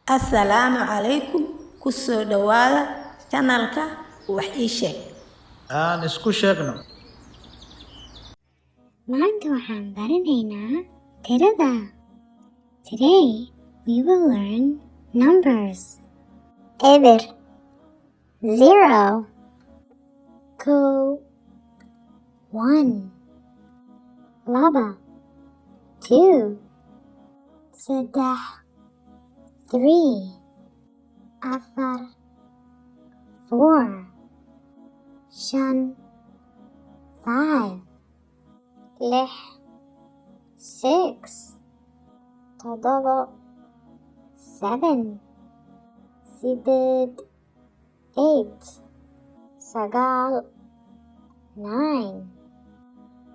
Assalaamu calaykum. Ku soo dhawaada channelka wax ii sheeg. Aan isku sheegno. Maanta waxaan baranaynaa tirada. Today we will learn numbers. Eber, 0, kow, 1, laba, 2, saddex, 3, afar, 4, shan, 5, 6, 6, todobo, 7, 8, 9, 9,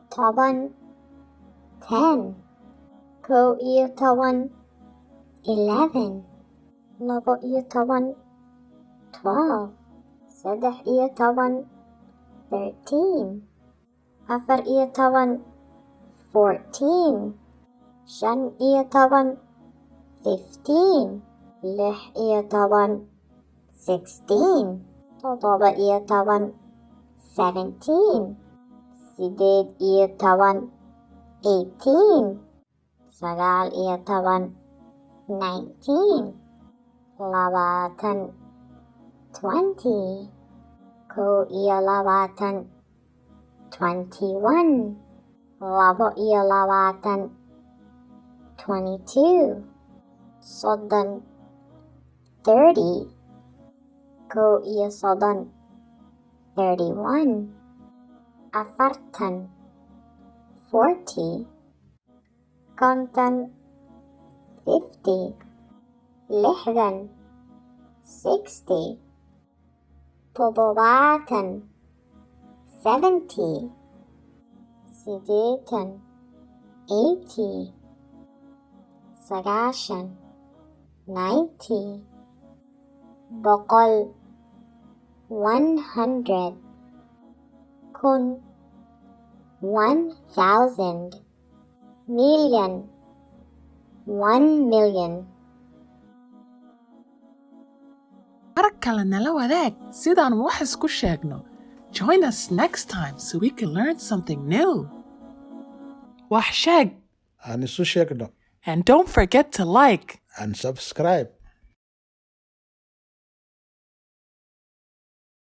10, 10, kow iyo toban, 11, labo iyo toban, 12, saddex iyo toban, 13, afar iyo toban, 14, shan iyo toban, 15, lix iyo toban, 16, todoba iyo toban, 17, sideed iyo toban, 18, sagaal iyo toban, 19, labaatan, 20, kow iyo labaatan, 21, labo iyo labaatan, 22, soddon, 30, kow iyo soddon, 31, afartan, 40, konton, 50, lixdan, 60, toddobaatan, 70, siddeetan, 80, sagaashan, 90, boqol, 100, kun, 1,000, million, 1 million. Mar kale nala wadaag sidaan wax isku sheegno. Join us next time so we can learn something new. Wax sheeg. Aan isu sheegno. And don't forget to like And subscribe.